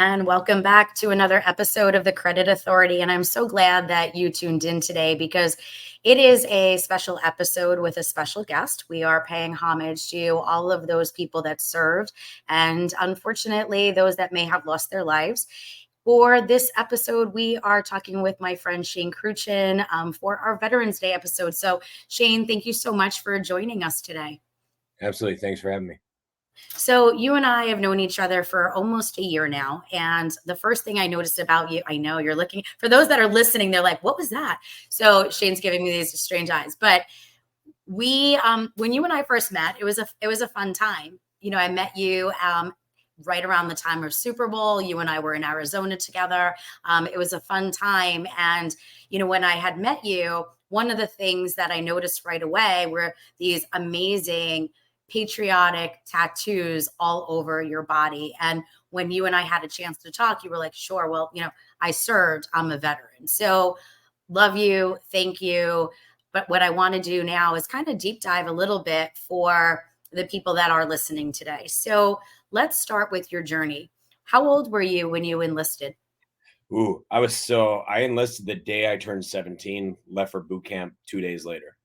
And welcome back to another episode of the Credit Authority. And I'm so glad that you tuned in today because it is a special episode with a special guest. We are paying homage to all of those people that served and unfortunately, those that may have lost their lives. For this episode, we are talking with my friend Shane Kruchten for our Veterans Day episode. So, Shane, thank you so much for joining us today. Absolutely. Thanks for having me. So you and I have known each other for almost a year now. And the first thing I noticed about you, I know you're looking, for those that are listening, they're like, what was that? So Shane's giving me these strange eyes. But when you and I first met, it was a fun time. You know, I met you right around the time of Super Bowl. You and I were in Arizona together. It was a fun time. And, you know, when I had met you, one of the things that I noticed right away were these amazing patriotic tattoos all over your body. And when you and I had a chance to talk, you were like, sure, well, you know, I served, I'm a veteran. So love you. Thank you. But what I want to do now is kind of deep dive a little bit for the people that are listening today. So let's start with your journey. How old were you when you enlisted? I enlisted the day I turned 17, left for boot camp 2 days later.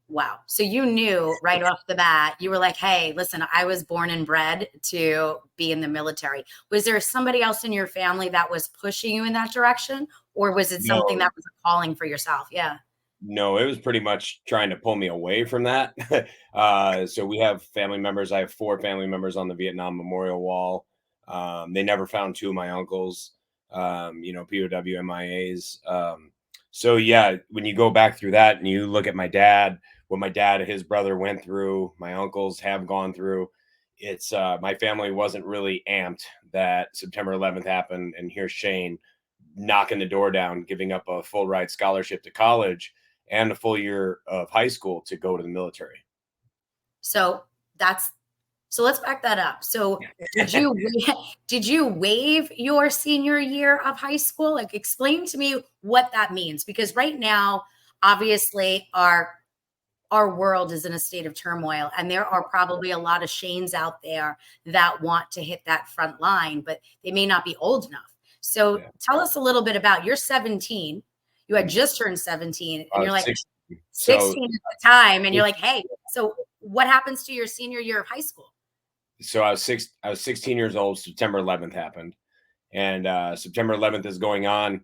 Wow. So you knew right off the bat, you were like, hey, listen, I was born and bred to be in the military. Was there somebody else in your family that was pushing you in that direction? Or was it something No, that was a calling for yourself? Yeah. no, it was pretty much trying to pull me away from that. So we have family members. I have 4 family members on the Vietnam Memorial Wall. They never found 2 of my uncles, POW MIAs. So yeah, when you go back through that and you look at my dad, what my dad and his brother went through, my uncles have gone through. It's my family wasn't really amped that September 11th happened, and here's Shane knocking the door down, giving up a full ride scholarship to college and a full year of high school to go to the military. So that's so let's back that up. So did you waive your senior year of high school? Like explain to me what that means because right now obviously our world is in a state of turmoil and there are probably a lot of Shanes out there that want to hit that front line but they may not be old enough. So Yeah. tell us a little bit about you're 17. You had just turned 17 and you're like 16. 16 at the time and you're like, hey, so what happens to your senior year of high school? So I was 16 years old. September 11th happened, and September 11th is going on.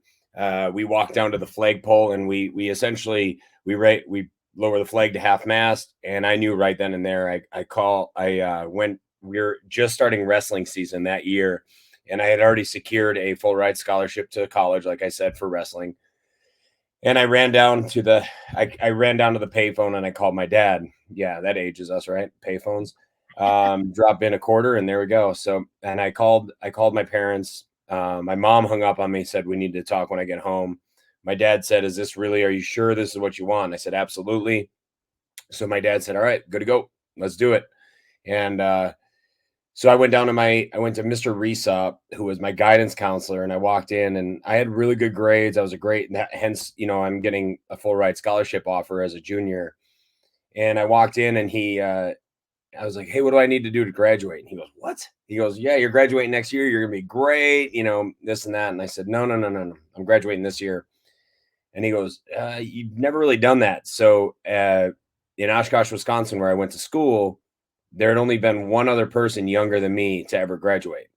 We walk down to the flagpole, and we essentially we lower the flag to half mast. And I knew right then and there. Went. We were just starting wrestling season that year, and I had already secured a full ride scholarship to college, like I said, for wrestling. And I ran down to the payphone and I called my dad. Yeah, that ages us, right? Payphones. Drop in a quarter and there we go. So, and I called my parents. My mom hung up on me, said, we need to talk when I get home. My dad said, are you sure this is what you want? I said, absolutely. So my dad said, all right, good to go. Let's do it. And, so I went to Mr. Risa, who was my guidance counselor, and I walked in and I had really good grades. I was hence, I'm getting a full ride scholarship offer as a junior. And I walked in and I was like, hey, what do I need to do to graduate? And he goes, what? He goes, yeah, you're graduating next year. You're going to be great, this and that. And I said, no. I'm graduating this year. And he goes, you've never really done that. So in Oshkosh, Wisconsin, where I went to school, there had only been one other person younger than me to ever graduate.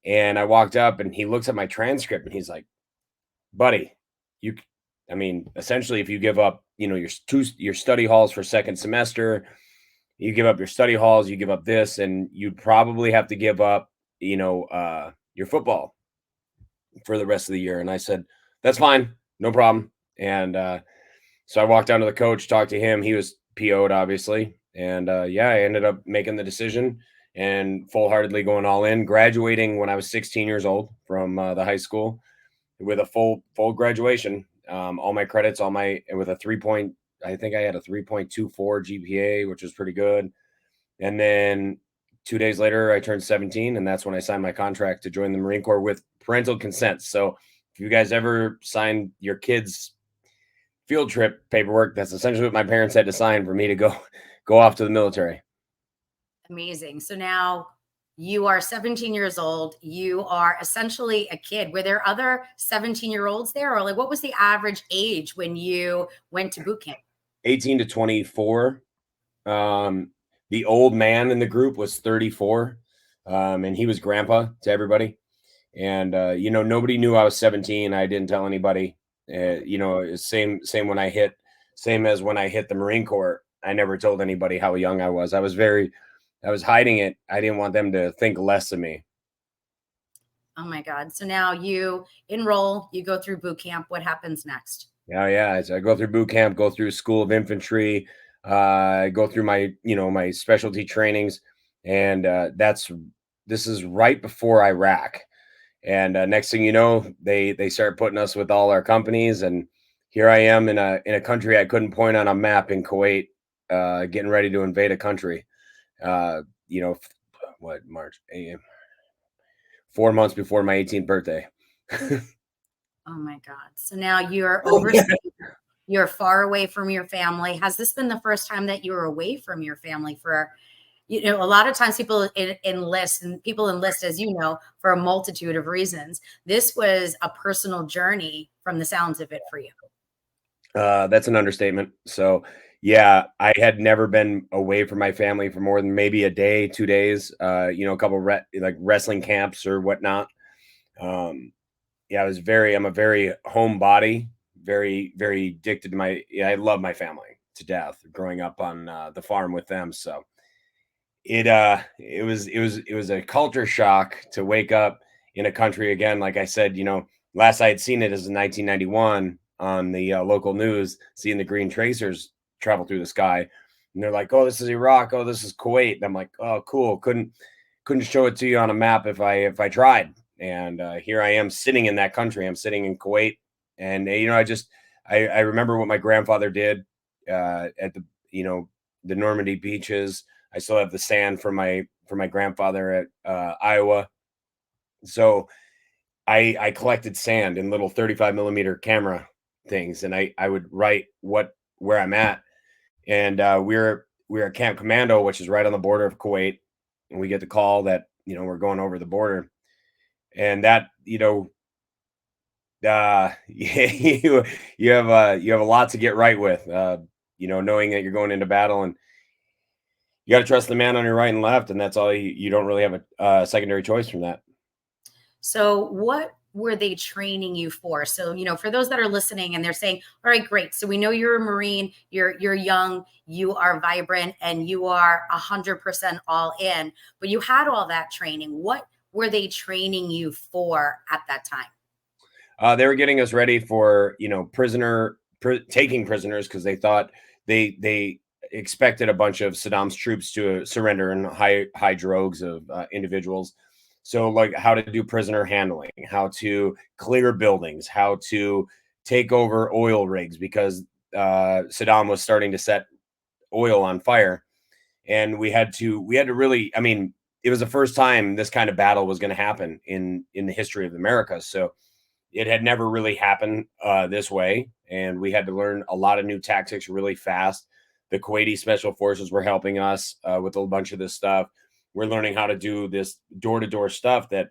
And I walked up and he looks at my transcript and he's like, buddy, essentially if you give up, your study halls for second semester, you give up your study halls, you give up this, and you'd probably have to give up, your football for the rest of the year. And I said, that's fine. No problem. And so I walked down to the coach, talked to him. He was PO'd, obviously. And I ended up making the decision and full-heartedly going all in, graduating when I was 16 years old from the high school with a full graduation. All my credits, with a 3 I think I had a 3.24 GPA, which was pretty good. And then 2 days later, I turned 17, and that's when I signed my contract to join the Marine Corps with parental consent. So if you guys ever sign your kids' field trip paperwork, that's essentially what my parents had to sign for me to go off to the military. Amazing. So now You are 17 years old. You are essentially a kid. Were there other 17-year-olds there, or like what was the average age when you went to boot camp? 18 to 24. Um, the old man in the group was 34, and he was grandpa to everybody. And nobody knew I was 17. I didn't tell anybody. Same when I hit, same as when I hit the Marine Corps. I never told anybody how young I was. I was hiding it. I didn't want them to think less of me. Oh my God. So now you enroll, you go through boot camp. What happens next? Yeah, yeah. So I go through boot camp, go through School of Infantry, go through my specialty trainings, and this is right before Iraq. And next thing you know, they start putting us with all our companies, and here I am in a country I couldn't point on a map in Kuwait, getting ready to invade a country. Uh, you know, what March, 4 months before my 18th birthday. Oh my God. So now you're overseas. You're far away from your family. Has this been the first time that you were away from your family for, a lot of times people enlist, and people enlist, as you know, for a multitude of reasons. This was a personal journey from the sounds of it for you. That's an understatement. So, yeah, I had never been away from my family for more than maybe a day, 2 days. A couple like wrestling camps or whatnot. Um, yeah, I'm a very homebody, very, very addicted to I love my family to death. Growing up on the farm with them, so it was a culture shock to wake up in a country again. Like I said, last I had seen it is in 1991 on the local news, seeing the green tracers travel through the sky, and they're like, "Oh, this is Iraq. Oh, this is Kuwait." And I'm like, "Oh, cool." Couldn't show it to you on a map if I tried. And here I am sitting in that country. I'm sitting in Kuwait, and I remember what my grandfather did at the Normandy beaches. I still have the sand from my grandfather at Iowa. So I collected sand in little 35 millimeter camera things, and I would write where I'm at. And we're at Camp Commando, which is right on the border of Kuwait, and we get the call that we're going over the border, and that you have a lot to get right with, knowing that you're going into battle, and you got to trust the man on your right and left, and that's all. You don't really have a secondary choice from that. So what were they training you for? So, for those that are listening and they're saying, all right, great. So we know you're a Marine, you're young, you are vibrant, and you are 100% all in, but you had all that training. What were they training you for at that time? They were getting us ready for taking prisoners, because they thought they expected a bunch of Saddam's troops to surrender in high droves of individuals. So, like, how to do prisoner handling, how to clear buildings, how to take over oil rigs, because Saddam was starting to set oil on fire, and we had to really. I mean, it was the first time this kind of battle was going to happen in the history of America. So it had never really happened this way, and we had to learn a lot of new tactics really fast. The Kuwaiti special forces were helping us with a bunch of this stuff. We're learning how to do this door-to-door stuff that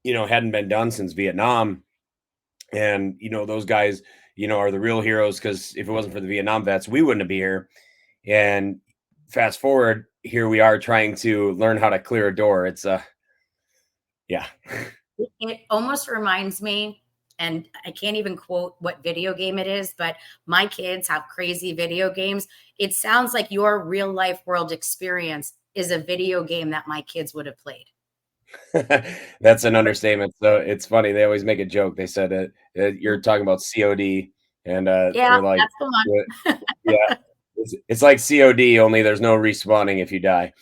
hadn't been done since Vietnam. And those guys are the real heroes, because if it wasn't for the Vietnam vets, we wouldn't be here. And fast forward, here we are trying to learn how to clear a door. It's yeah. It almost reminds me, and I can't even quote what video game it is, but my kids have crazy video games. It sounds like your real life world experience is a video game that my kids would have played. That's an understatement. So it's funny. They always make a joke. They said you're talking about COD, and Yeah, they're like, that's the one. yeah, it's like COD, only there's no respawning if you die.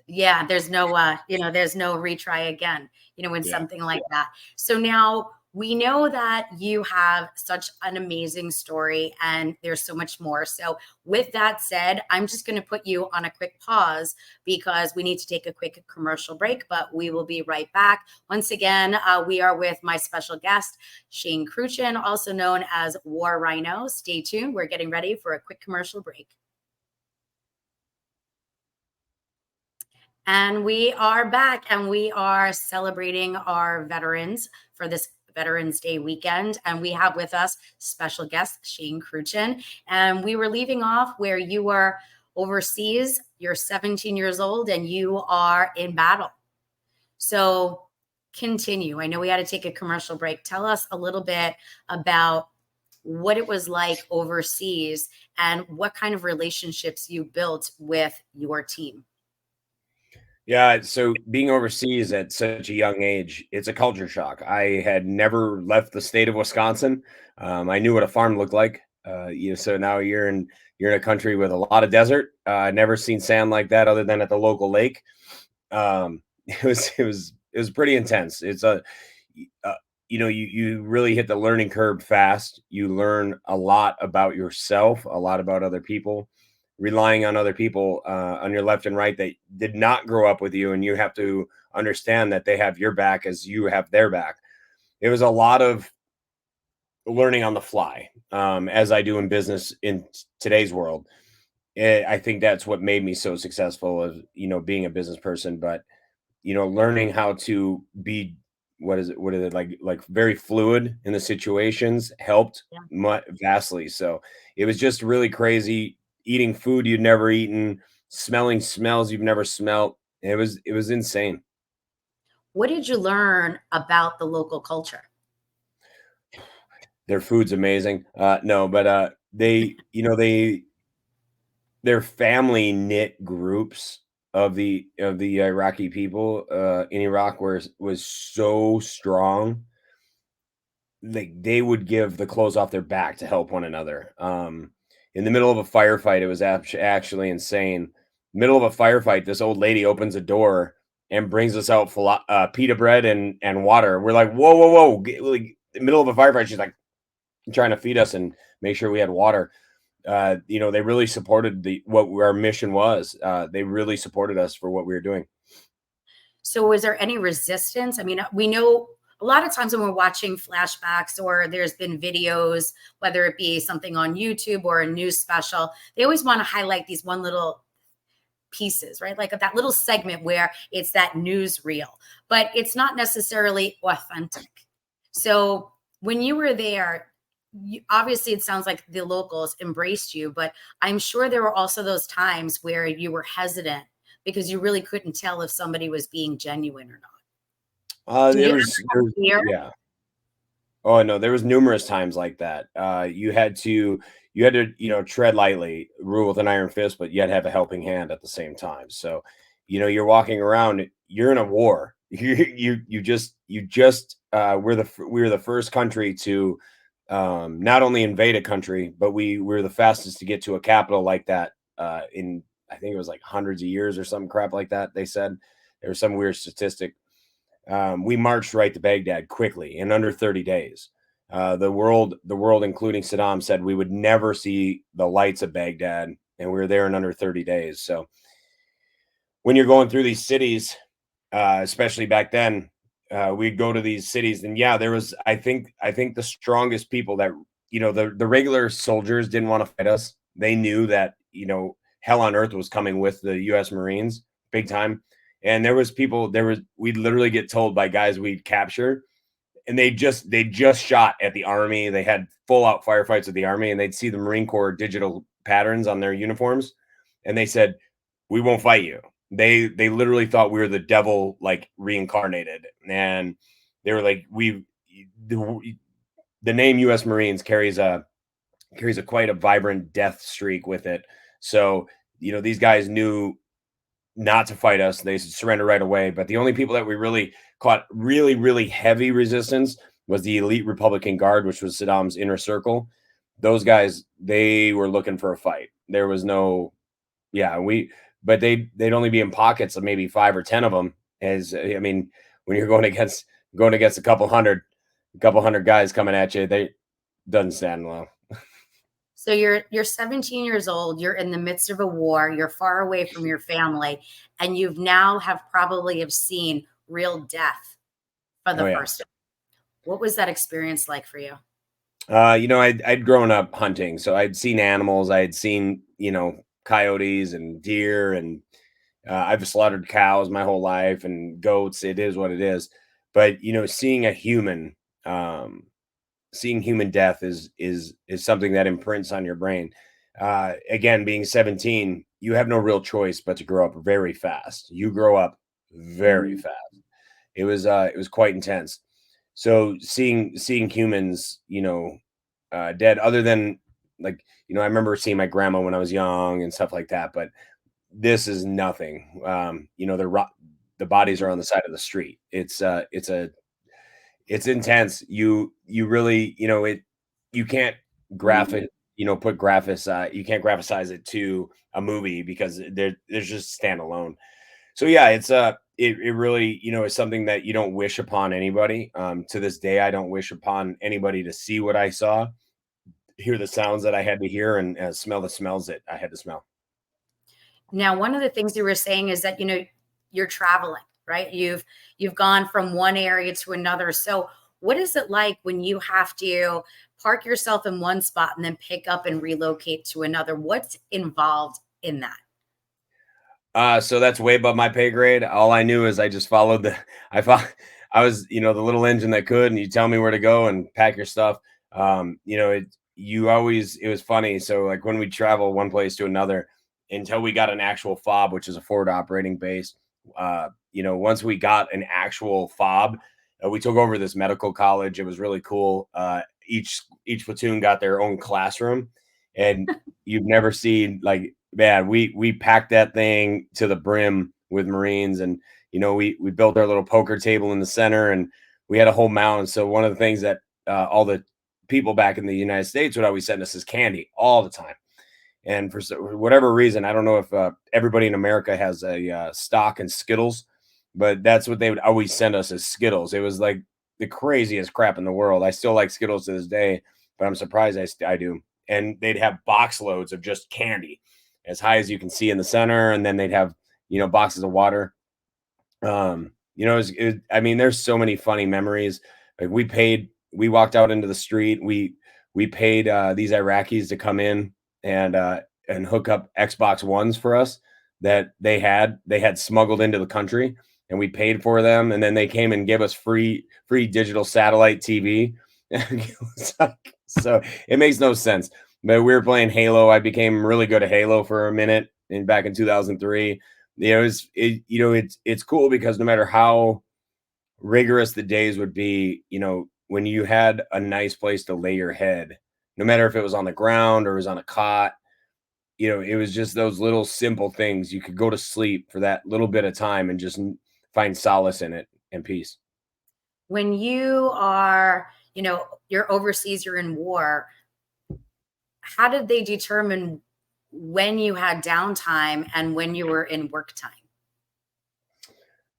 Yeah, there's no there's no retry again, in Yeah. something like that. So now we know that you have such an amazing story and there's so much more. So with that said, I'm just going to put you on a quick pause because we need to take a quick commercial break, but we will be right back. Once again, we are with my special guest, Shane Kruchten, also known as War Rhino. Stay tuned. We're getting ready for a quick commercial break. And we are back and we are celebrating our veterans for this Veterans Day weekend. And we have with us special guest Shane Kruchten. And we were leaving off where you were overseas. You're 17 years old and you are in battle. So continue. I know we had to take a commercial break. Tell us a little bit about what it was like overseas and what kind of relationships you built with your team. Yeah, so being overseas at such a young age, it's a culture shock. I had never left the state of Wisconsin. I knew what a farm looked like. So now you're in a country with a lot of desert. Never seen sand like that other than at the local lake. It was pretty intense. Uh, you really hit the learning curve fast. You learn a lot about yourself, a lot about other people, relying on other people on your left and right that did not grow up with you, and you have to understand that they have your back as you have their back. It was a lot of learning on the fly, as I do in business in today's world. I think that's what made me so successful as being a business person, but learning how to be what is it like very fluid in the situations helped Yeah. vastly. So it was just really crazy, eating food you'd never eaten, smelling smells you've never smelt. It was insane. What did you learn about the local culture? Their food's amazing. No, but their family knit groups of the Iraqi people in Iraq was so strong. Like they would give the clothes off their back to help one another. In the middle of a firefight, it was actually insane. Middle of a firefight, this old lady opens a door and brings us out pita bread and water. We're like, whoa, whoa, whoa! Like, middle of a firefight, she's like trying to feed us and make sure we had water. They really supported what our mission was. They really supported us for what we were doing. So, was there any resistance? I mean, we know a lot of times when we're watching flashbacks or there's been videos, whether it be something on YouTube or a news special, they always want to highlight these one little pieces, right? Like that little segment where it's that news reel, but it's not necessarily authentic. So, when you were there, obviously it sounds like the locals embraced you, but I'm sure there were also those times where you were hesitant because you really couldn't tell if somebody was being genuine or not. Do you There ever was, have there was, fear? yeah. Oh no, there was numerous times like that. You had to tread lightly, rule with an iron fist, but yet have a helping hand at the same time. So, you're walking around, you're in a war. We were the first country to not only invade a country, but we were the fastest to get to a capital like that in I think it was like hundreds of years or some crap like that. They said there was some weird statistic. We marched right to Baghdad quickly in under 30 days. The world, including Saddam, said we would never see the lights of Baghdad, and we were there in under 30 days. So when you're going through these cities, especially back then, we'd go to these cities, and yeah, there was. I think the strongest people that the regular soldiers didn't want to fight us. They knew that hell on earth was coming with the U.S. Marines, big time. And we'd literally get told by guys we'd capture, and they just shot at the army. They had full out firefights with the army, and they'd see the Marine Corps digital patterns on their uniforms, and they said, "We won't fight you." They literally thought we were the devil, like reincarnated, and they were like, the name U.S. Marines carries a quite a vibrant death streak with it. So these guys knew not to fight us. They surrendered right away. But the only people that we really caught really, really heavy resistance was the elite Republican Guard, which was Saddam's inner circle. Those guys, they were looking for a fight. There was no, yeah, but they'd only be in pockets of maybe 5 or 10 of them. I mean, when you're going against a couple hundred guys coming at you, they doesn't stand well. So you're 17 years old, you're in the midst of a war, you're far away from your family, and you've now have seen real death for Oh the yeah. first time. What was that experience like for you? I'd grown up hunting, so I'd seen animals. I had seen, coyotes and deer, and I've slaughtered cows my whole life and goats. It is what it is. But seeing a human, seeing human death is something that imprints on your brain. Again, being 17, you have no real choice but to grow up very fast. You grow up very fast. It was quite intense. So seeing humans, dead. Other than like, I remember seeing my grandma when I was young and stuff like that. But this is nothing. The bodies are on the side of the street. It's intense. You really, you can't graphic, put graphics, you can't graphicize it to a movie because there's just standalone. So yeah, it really, is something that you don't wish upon anybody. To this day, I don't wish upon anybody to see what I saw, hear the sounds that I had to hear, and smell the smells that I had to smell. Now, one of the things you were saying is that, you're traveling, right? You've gone from one area to another. So what is it like when you have to park yourself in one spot and then pick up and relocate to another? What's involved in that? So that's way above my pay grade. All I knew is I just followed I was, the little engine that could, and you tell me where to go and pack your stuff. It was funny. So like when we travel one place to another, until we got an actual fob, which is a forward operating base. Once we got an actual fob, we took over this medical college. It was really cool. Each platoon got their own classroom, and you've never seen like, man, we packed that thing to the brim with Marines, and we built our little poker table in the center, and we had a whole mountain. So one of the things that all the people back in the United States would always send us is candy all the time. And for whatever reason, I don't know if everybody in America has a stock in Skittles, but that's what they would always send us as Skittles. It was like the craziest crap in the world. I still like Skittles to this day, but I'm surprised I do. And they'd have box loads of just candy as high as you can see in the center, and then they'd have boxes of water. I mean, there's so many funny memories. Like we walked out into the street. We paid these Iraqis to come in and hook up Xbox Ones for us that they had smuggled into the country, and we paid for them, and then they came and gave us free digital satellite TV. So it makes no sense. But we were playing Halo. I became really good at Halo for a minute back in 2003. It's cool because no matter how rigorous the days would be, when you had a nice place to lay your head, no matter if it was on the ground or it was on a cot, it was just those little simple things. You could go to sleep for that little bit of time and just find solace in it and peace. When you are, you're overseas, you're in war, how did they determine when you had downtime and when you were in work time?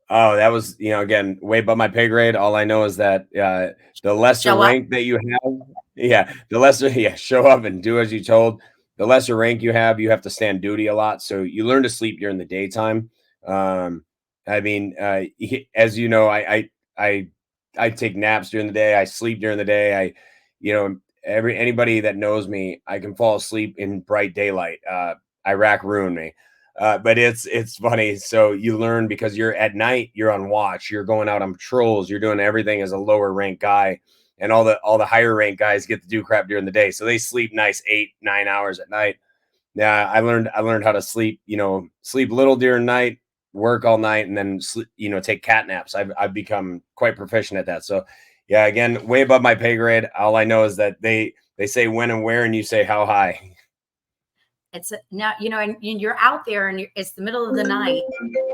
Oh, that was, again, way above my pay grade. All I know is that the lesser Show up. rank that you have, yeah, the lesser, yeah, show up and do as you told. The lesser rank you have to stand duty a lot. So you learn to sleep during the daytime. I mean, as you know, I take naps during the day. I sleep during the day. Anybody that knows me, I can fall asleep in bright daylight. Iraq ruined me. But it's funny. So you learn because you're at night, you're on watch, you're going out on patrols, you're doing everything as a lower rank guy, and all the higher rank guys get to do crap during the day. So they sleep nice 8-9 hours at night. Yeah, I learned how to sleep. Sleep little during night, work all night, and then sleep, take cat naps. I've become quite proficient at that. So yeah, again, way above my pay grade. All I know is that they say when and where, and you say how high. It's now, and you're out there and it's the middle of the night.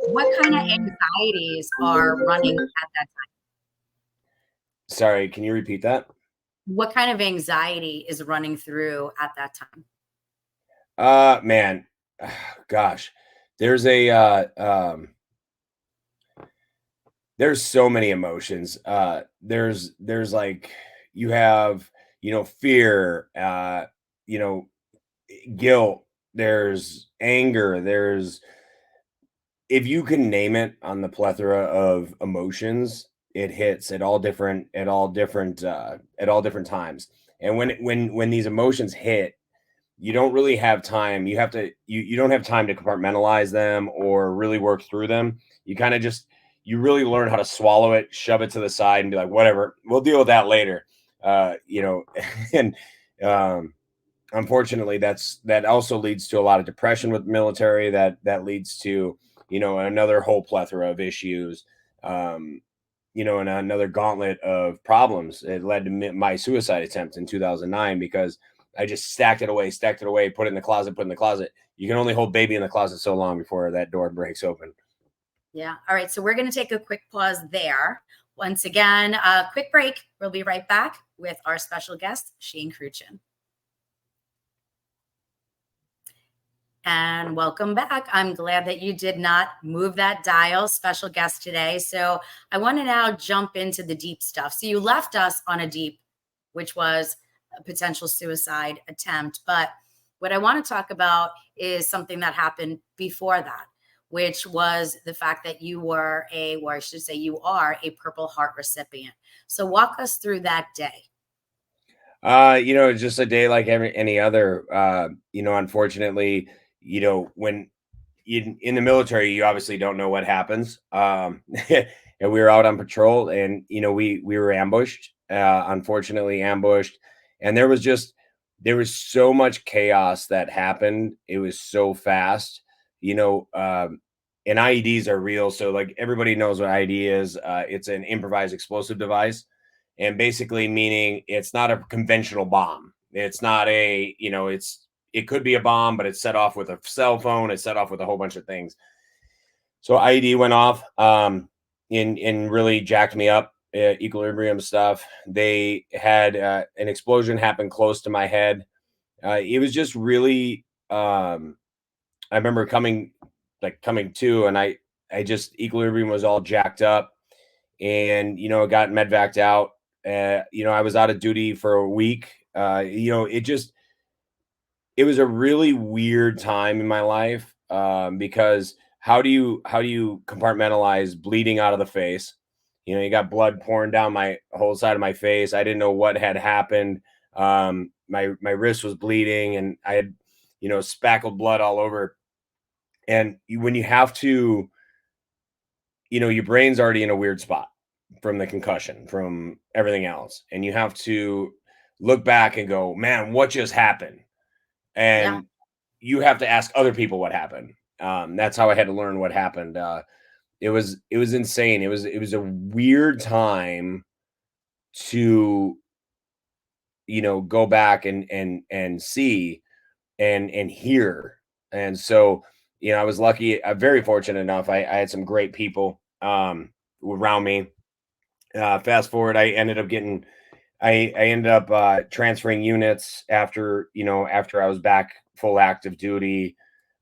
What kind of anxieties are running at that time? Sorry, can you repeat that? What kind of anxiety is running through at that time? Man, gosh, there's there's so many emotions. There's like you have, fear, you know, guilt, there's anger, there's if you can name it on the plethora of emotions, it hits at all different times. And when these emotions hit, you don't really have time. You don't have time to compartmentalize them or really work through them. You kind of just, you really learn how to swallow it, shove it to the side and be like, whatever, we'll deal with that later. And um, unfortunately that also leads to a lot of depression with the military. That leads to, another whole plethora of issues. Um, and another gauntlet of problems. It led to my suicide attempt in 2009 because I just stacked it away, put it in the closet. You can only hold baby in the closet so long before that door breaks open. Yeah. All right. So we're going to take a quick pause there. Once again, a quick break. We'll be right back with our special guest, Shane Kruchten. And welcome back. I'm glad that you did not move that dial. Special guest today. So I want to now jump into the deep stuff. So you left us on a deep, which was a potential suicide attempt. But what I want to talk about is something that happened before that, which was the fact that you were or I should say you are a Purple Heart recipient. So walk us through that day. Just a day like any other. Unfortunately, when in the military, you obviously don't know what happens. And we were out on patrol, and we were ambushed. Unfortunately, ambushed, and there was so much chaos that happened. It was so fast. And IEDs are real, so like everybody knows what IED is. It's an improvised explosive device, and basically meaning it's not a conventional bomb. It's not it could be a bomb, but it's set off with a cell phone. It's set off with a whole bunch of things. So IED went off, and really jacked me up. Equilibrium stuff. They had an explosion happen close to my head. It was just really. I remember coming to, and I just equilibrium was all jacked up, and got medvaced out. I was out of duty for a week. It was a really weird time in my life, because how do you compartmentalize bleeding out of the face? You got blood pouring down my whole side of my face. I didn't know what had happened. My wrist was bleeding, and I had spackled blood all over. And when you have to, your brain's already in a weird spot from the concussion, from everything else, and you have to look back and go, man, what just happened? Yeah. And you have to ask other people what happened. That's how I had to learn what happened. It was insane. It was a weird time to go back and see and hear. And so I was lucky. I'm very fortunate enough. I had some great people around me. Fast forward, I ended up transferring units after I was back full active duty.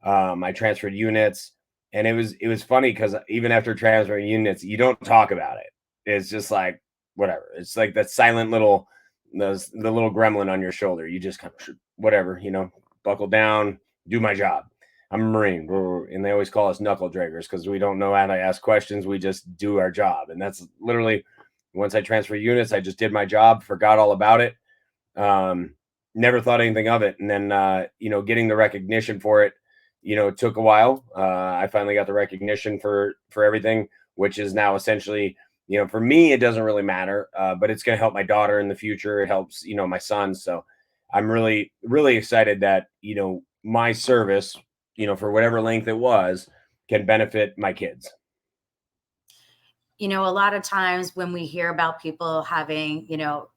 I transferred units, and it was funny because even after transferring units, you don't talk about it. It's just like whatever. It's like that silent little the little gremlin on your shoulder. You just kind of whatever, buckle down, do my job. I'm a Marine, and they always call us knuckle draggers because we don't know how to ask questions. We just do our job, and that's literally. Once I transferred units, I just did my job, forgot all about it, never thought anything of it. And then, getting the recognition for it, took a while. I finally got the recognition for everything, which is now essentially, for me, it doesn't really matter, but it's going to help my daughter in the future. It helps, my son. So I'm really, really excited that, my service, for whatever length it was, can benefit my kids. A lot of times when we hear about people having,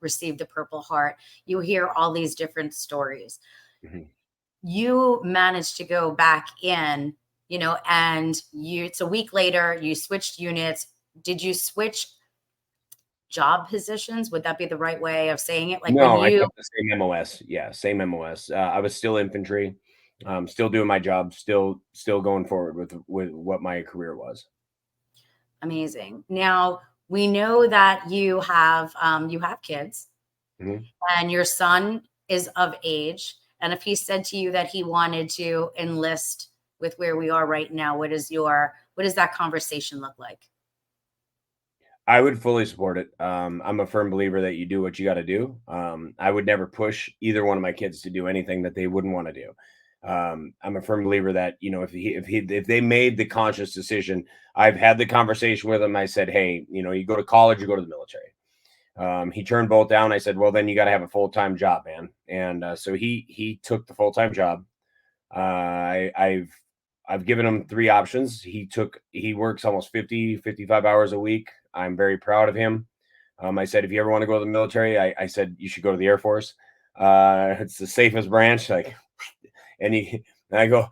received the Purple Heart, you hear all these different stories. Mhm. You managed to go back in, and it's a week later, you switched units. Did you switch job positions? Would that be the right way of saying it? Like when No, I you, kept the same MOS. Yeah, same MOS. I was still infantry, still doing my job, still going forward with what my career was. amazing. Now we know that you have kids Mhm. and your son is of age. And if he said to you that he wanted to enlist with where we are right now, what does that conversation look like? I would fully support it. I'm a firm believer that you do what you got to do. I would never push either one of my kids to do anything that they wouldn't want to do. I'm a firm believer that, you know, if they made the conscious decision, I've had the conversation with them. I said, hey, you know, you go to college, you go to the military. He turned both down. I said, well, then you got to have a full-time job, man. And so he took the full-time job. I've given him three options. He works almost 50, 55 hours a week. I'm very proud of him. I said, if you ever want to go to the military, I said you should go to the Air Force. It's the safest branch. Like, and I go,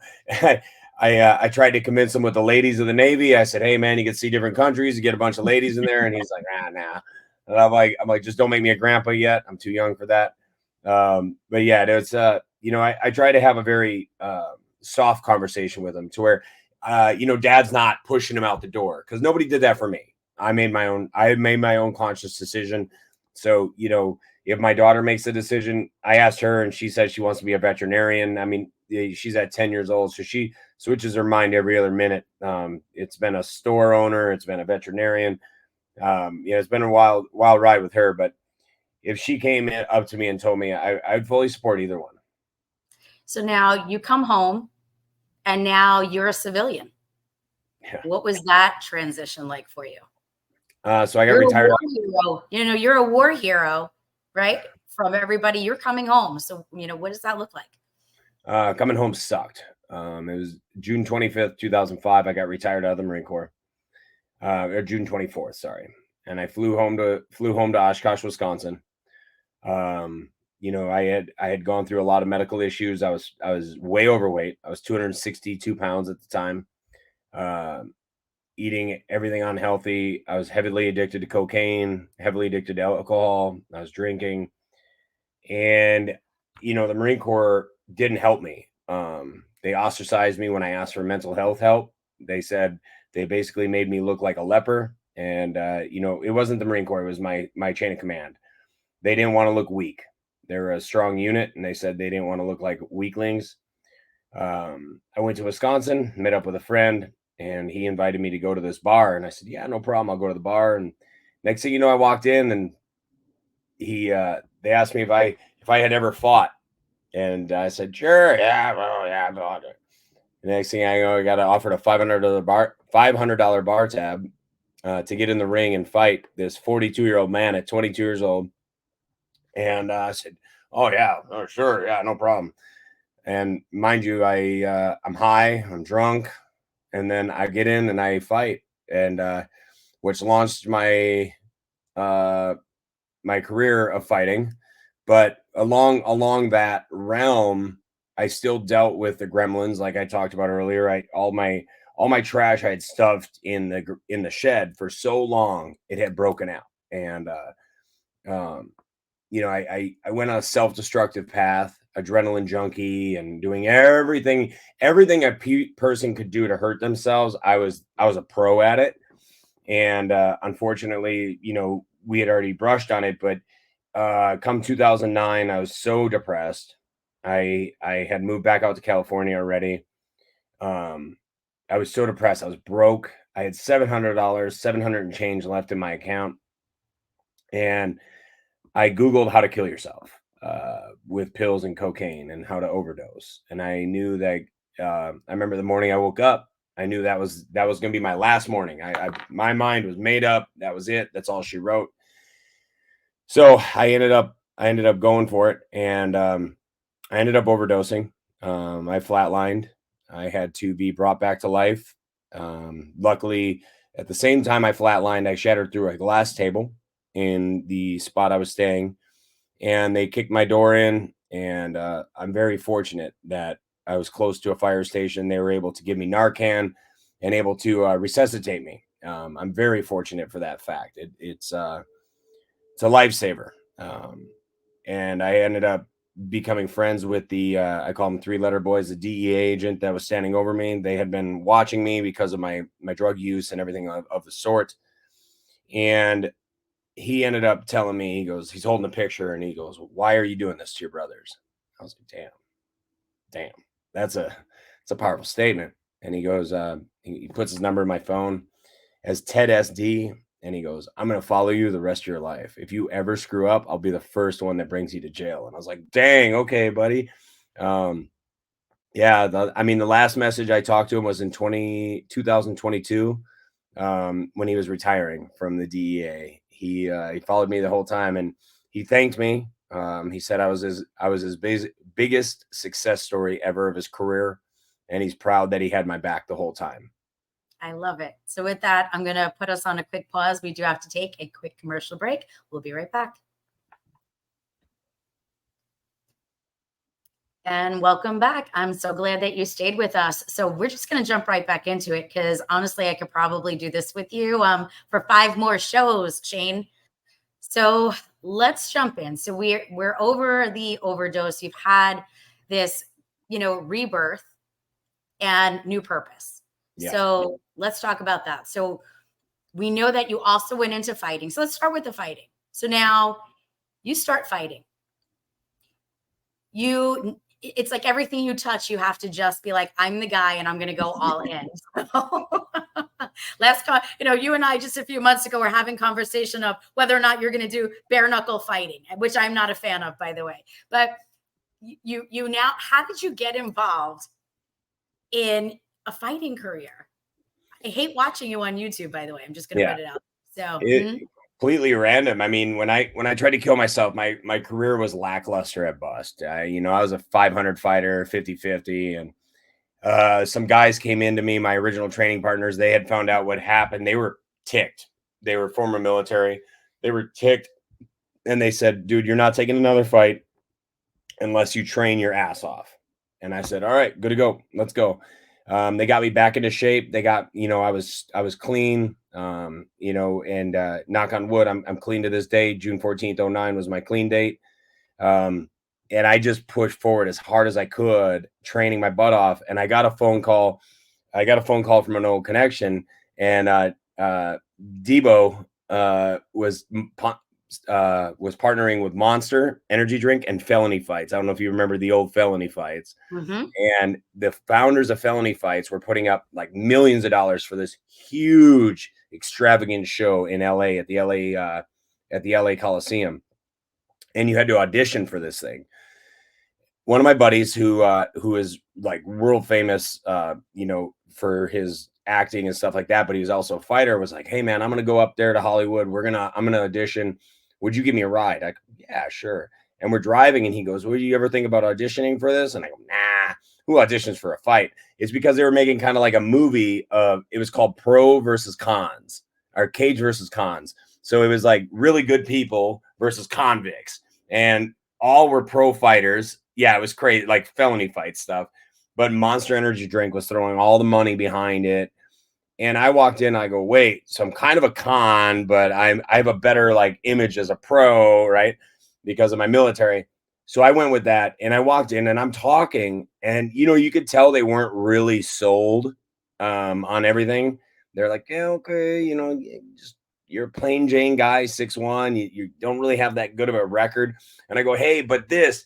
I tried to convince him with the ladies of the Navy. I said, hey man, you can see different countries, you get a bunch of ladies in there, and he's like, nah. And I'm like, just don't make me a grandpa yet. I'm too young for that. But yeah, it's you know, I try to have a very soft conversation with him to where you know, dad's not pushing him out the door, because nobody did that for me. I made my own conscious decision. So, you know, if my daughter makes a decision, I asked her and she said she wants to be a veterinarian. I mean, she's at 10 years old, so she switches her mind every other minute. It's been a store owner, it's been a veterinarian. You know, it's been a wild ride with her, but if she came up to me and told me, I'd fully support either one. So now you come home and now you're a civilian. Yeah. What was that transition like for you? So I got You're a retired. war hero. You know, you're a war hero, right? From everybody, you're coming home. So, you know, what does that look like? Coming home sucked. It was June 25th, 2005. I got retired out of the Marine Corps. Or June 24th, sorry. And I flew home to Oshkosh, Wisconsin. You know, I had gone through a lot of medical issues. I was way overweight. I was 262 pounds at the time. Uh, Eating everything unhealthy. I was heavily addicted to cocaine, heavily addicted to alcohol. I was drinking, and you know, the Marine Corps didn't help me. They ostracized me when I asked for mental health help. They said they basically made me look like a leper, and you know, it wasn't the Marine Corps; it was my chain of command. They didn't want to look weak. They were a strong unit, and they said they didn't want to look like weaklings. I went to Wisconsin, met up with a friend, and he invited me to go to this bar. And I said, "Yeah, no problem. I'll go to the bar." And next thing you know, I walked in, and they asked me if I had ever fought, and I said, "Sure, yeah, well, yeah, I fought." The next thing I know, I got offered a $500 bar tab to get in the ring and fight this 42-year-old man at 22 years old. And I said, "Oh yeah, oh, sure, yeah, no problem." And mind you, I'm high, I'm drunk, and then I get in and I fight, and which launched uh, my career of fighting. But along that realm, I still dealt with the gremlins, like I talked about earlier. All my trash I had stuffed in the shed for so long it had broken out, and um, you know, I went on a self-destructive path, adrenaline junkie, and doing everything a person could do to hurt themselves. I was a pro at it, and unfortunately, you know, we had already brushed on it. But come 2009, I was so depressed. I had moved back out to California already. Um, I was so depressed. I was broke. I had $700, 700 and change left in my account, and I Googled how to kill yourself with pills and cocaine and how to overdose. And I knew that I remember the morning I woke up, I knew that was going to be my last morning. My mind was made up. That was it. That's all she wrote. So I ended up going for it, and I ended up overdosing. I flatlined. I had to be brought back to life. Luckily, at the same time I flatlined, I shattered through a glass table in the spot I was staying, and they kicked my door in. And I'm very fortunate that I was close to a fire station. They were able to give me Narcan and able to resuscitate me. I'm very fortunate for that fact. It's a lifesaver. And I ended up becoming friends with the I call them three-letter boys, the DEA agent that was standing over me. They had been watching me because of my drug use and everything of the sort. And he ended up telling me, he's holding a picture and he goes, "Why are you doing this to your brothers?" I was like, damn, it's a powerful statement. And he goes, he puts his number in my phone as Ted SD. And he goes, I'm going to follow you the rest of your life. If you ever screw up, I'll be the first one that brings you to jail. And I was like, dang, okay, buddy. Yeah, I mean, the last message I talked to him was in 2022, when he was retiring from the DEA. He followed me the whole time, and he thanked me. He said I was his biggest success story ever of his career, and he's proud that he had my back the whole time. I love it. So with that, I'm going to put us on a quick pause. We do have to take a quick commercial break. We'll be right back. And welcome back. I'm so glad that you stayed with us. So we're just going to jump right back into it because honestly, I could probably do this with you for 5 more shows, Shane. So let's jump in. So we're over the overdose. You've had this, rebirth and new purpose. Yeah. So let's talk about that. So we know that you also went into fighting. So let's start with the fighting. So now you start fighting. It's like everything you touch, you have to just be like, I'm the guy and I'm going to go all in. You and I just a few months ago were having conversation of whether or not you're going to do bare knuckle fighting, which I'm not a fan of, by the way. But you now, how did you get involved in a fighting career? I hate watching you on YouTube, by the way. I'm just going to put it out. So completely random. I mean, when I tried to kill myself, my career was lackluster at bust. I was a 500 fighter, 50-50, and some guys came into me, my original training partners. They had found out what happened. They were ticked. They were former military. They were ticked, and they said, "Dude, you're not taking another fight unless you train your ass off." And I said, "All right, good to go. Let's go." They got me back into shape. They got, I was clean, and knock on wood, I'm clean to this day. June 14th, 09 was my clean date. And I just pushed forward as hard as I could, training my butt off. And I got a phone call. From an old connection, and Debo was partnering with Monster Energy Drink and Felony Fights. I don't know if you remember the old Felony Fights. Mm-hmm. And the founders of Felony Fights were putting up like millions of dollars for this huge, extravagant show in LA at the LA Coliseum. And you had to audition for this thing. One of my buddies who is like world famous, for his acting and stuff like that, but he was also a fighter, was like, "Hey man, I'm going to go up there to Hollywood. I'm going to audition. Would you give me a ride?" I go, "Yeah, sure." And we're driving, and he goes, "Would you ever think about auditioning for this?" And I go, "Nah, who auditions for a fight?" It's because they were making kind of like a movie of, it was called Pro versus Cons, or Cage versus Cons. So it was like really good people versus convicts, and all were pro fighters. Yeah, it was crazy, like Felony Fight stuff. But Monster Energy Drink was throwing all the money behind it. And I walked in, I go, wait, so I'm kind of a con, but I have a better like image as a pro, right? Because of my military. So I went with that, and I walked in, and I'm talking, and you could tell they weren't really sold on everything. They're like, "Yeah, okay, you're a plain Jane guy, 6'1", you don't really have that good of a record." And I go, "Hey, but this."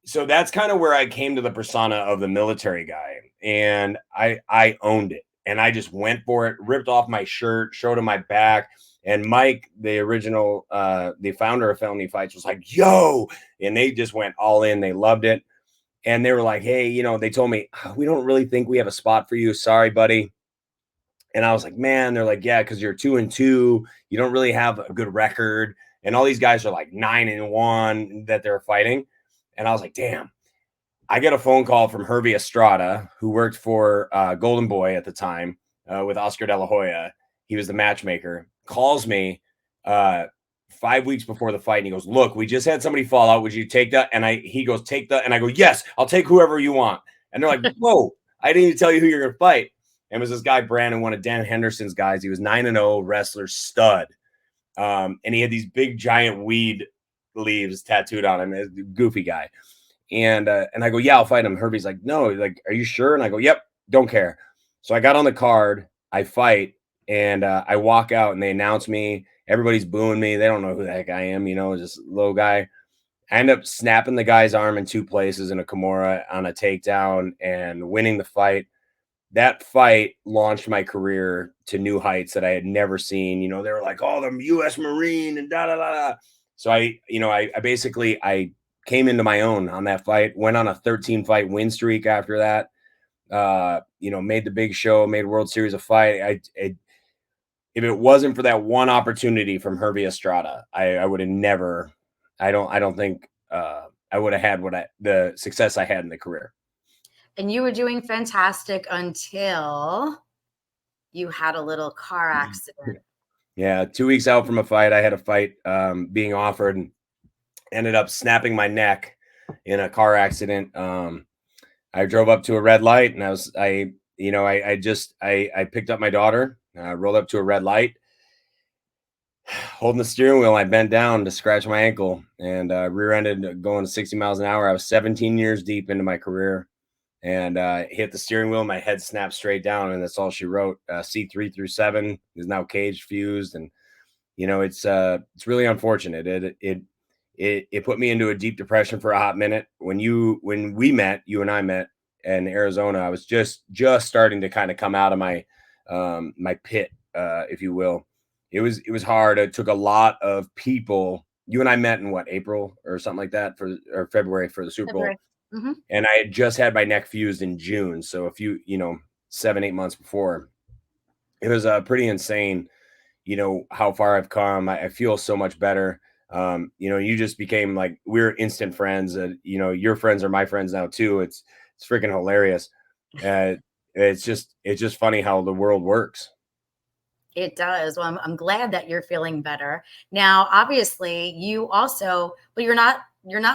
So that's kind of where I came to the persona of the military guy, and I owned it, and I just went for it, ripped off my shirt, showed him my back. And Mike, the original, the founder of Felony Fights, was like, "Yo," and they just went all in. They loved it. And they were like, "Hey, they told me, we don't really think we have a spot for you. Sorry, buddy." And I was like, "Man," they're like, "Yeah, because you're 2-2. You don't really have a good record." And all these guys are like 9-1 that they're fighting. And I was like, "Damn." I get a phone call from Hervey Estrada, who worked for Golden Boy at the time with Oscar De La Hoya. He was the matchmaker. Calls me 5 weeks before the fight, and he goes, "Look, we just had somebody fall out. Would you take that?" And he goes, "Take that." And I go, "Yes, I'll take whoever you want." And they're like, "Whoa, I didn't even tell you who you're going to fight." And it was this guy, Brandon, one of Dan Henderson's guys. He was 9-0 wrestler, stud. And he had these big, giant weed leaves tattooed on him. A goofy guy. And I go, "Yeah, I'll fight him." Herbie's like, "No, like, are you sure?" And I go, "Yep, don't care." So I got on the card, I fight, and I walk out, and they announce me. Everybody's booing me. They don't know who the heck I am, just a little guy. I end up snapping the guy's arm in 2 places in a Kimura on a takedown and winning the fight. that fight launched my career to new heights that I had never seen. You know, they were like, "Oh, the U.S. Marine," and da da da da. So I basically I came into my own on that fight. Went on a 13 fight win streak after that. Made the big show, made World Series of Fight. If it wasn't for that one opportunity from Hervey Estrada, I would have never. I don't think I would have had the success I had in the career. And you were doing fantastic until you had a little car accident. Yeah, 2 weeks out from a fight, I had a fight being offered and ended up snapping my neck in a car accident. I drove up to a red light and I picked up my daughter, rolled up to a red light, holding the steering wheel. I bent down to scratch my ankle and rear-ended going 60 miles an hour. I was 17 years deep into my career and hit the steering wheel. My head snapped straight down, and that's all she wrote. C3 through 7 is now cage fused, and it's really unfortunate. It put me into a deep depression for a hot minute. When you and I met in Arizona, I was just starting to kind of come out of my my pit, if you will. It was hard. It took a lot of people. You and I met in what, April or something like that, or February for the Super Bowl. Mm-hmm. And I had just had my neck fused in June. So a few, 7-8 months before. It was pretty insane, how far I've come. I feel so much better. You just became like, we're instant friends. Your friends are my friends now too. It's freaking hilarious. It's just funny how the world works. It does. Well, I'm glad that you're feeling better. Now, obviously, you also, but you're not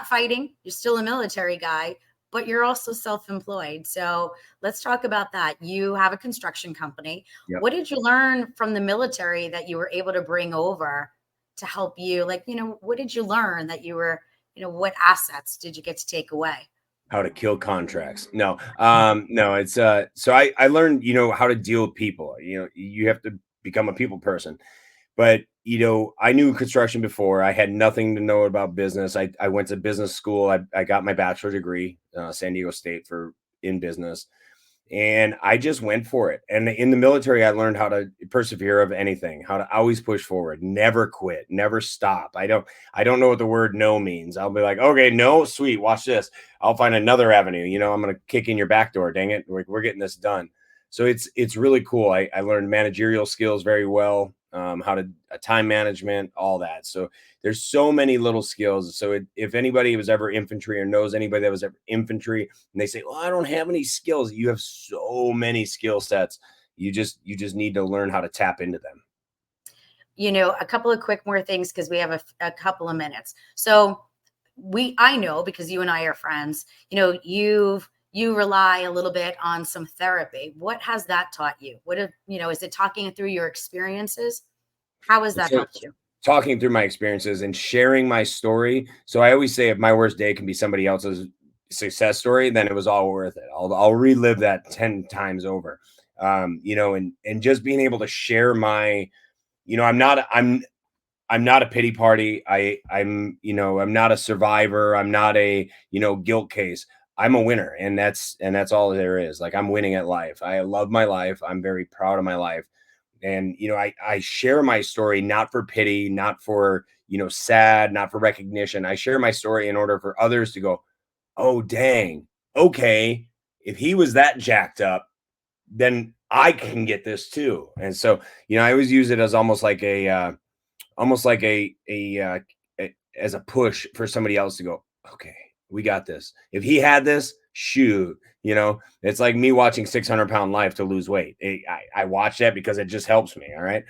fighting. You're still a military guy, but you're also self-employed. So let's talk about that. You have a construction company. Yep. What did you learn from the military that you were able to bring over to help you? Like, what did you learn that you were, what assets did you get to take away? How to kill contracts. No, it's so I learned, how to deal with people. You have to become a people person. But I knew construction before. I had nothing to know about business. I went to business school. I got my bachelor degree, San Diego State in business, and I just went for it. And in the military, I learned how to persevere of anything, how to always push forward, never quit, never stop. I don't know what the word no means. I'll be like, okay, no, sweet, watch this. I'll find another avenue. I'm going to kick in your back door. Dang it, we're getting this done. So it's really cool. I learned managerial skills very well, how to time management, all that. So there's so many little skills. So if anybody was ever infantry or knows anybody that was ever infantry, and they say, "Well, I don't have any skills," you have so many skill sets. You just need to learn how to tap into them. A couple of quick more things because we have a couple of minutes. So I know because you and I are friends, you rely a little bit on some therapy. What has that taught you? Is it talking through your experiences? How has that So helped you? talking through my experiences and sharing my story. So I always say if my worst day can be somebody else's success story, then it was all worth it. I'll relive that 10 times over. And just being able to share my, I'm not a pity party. I'm not a survivor. I'm not a, guilt case. I'm a winner, and that's all there is. Like, I'm winning at life. I love my life. I'm very proud of my life. And I share my story not for pity, not for, sad, not for recognition. I share my story in order for others to go, "Oh, dang. Okay, if he was that jacked up, then I can get this too." And so, I always use it as almost like as a push for somebody else to go, "Okay, we got this. If he had this, shoot." It's like me watching 600-pound life to lose weight. I watch that because it just helps me. All right.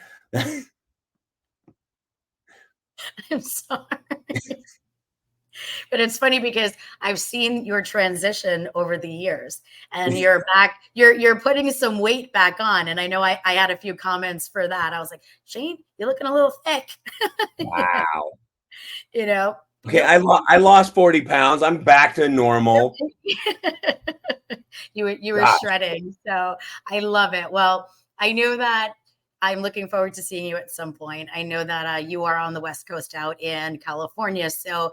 I'm sorry. But it's funny because I've seen your transition over the years and you're back, you're putting some weight back on. And I know I had a few comments for that. I was like, Shane, you're looking a little thick. Wow. you know, Okay, nope. I lost 40 pounds. I'm back to normal. You were Gosh. shredding. So I love it. Well, I know that I'm looking forward to seeing you at some point. I know that you are on the West Coast out in California. So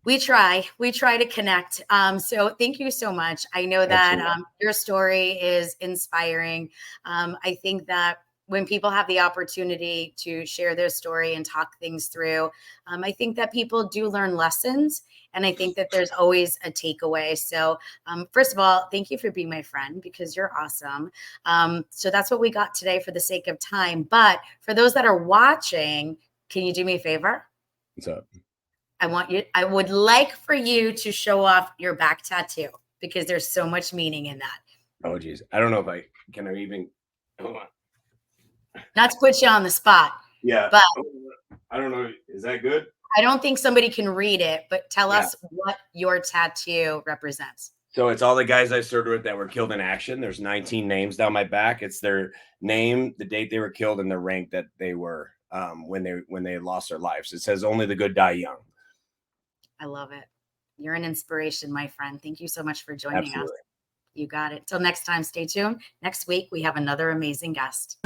We try to connect. So thank you so much. I know that Absolutely. your story is inspiring. I think that when people have the opportunity to share their story and talk things through, I think that people do learn lessons. And I think that there's always a takeaway. So, first of all, thank you for being my friend because you're awesome. So that's what we got today for the sake of time. But for those that are watching, can you do me a favor? What's up? I would like for you to show off your back tattoo because there's so much meaning in that. Oh, geez. I don't know if I can even. Hold on. Not to put you on the spot, Yeah. but I don't know. Is that good? I don't think somebody can read it, but tell Yeah. us what your tattoo represents. So it's all the guys I served with that were killed in action. There's 19 names down my back. It's their name, the date they were killed, and the rank that they were when they lost their lives. It says only the good die young. I love it. You're an inspiration, my friend. Thank you so much for joining us. Absolutely. You got it. Till next time, stay tuned. Next week, we have another amazing guest.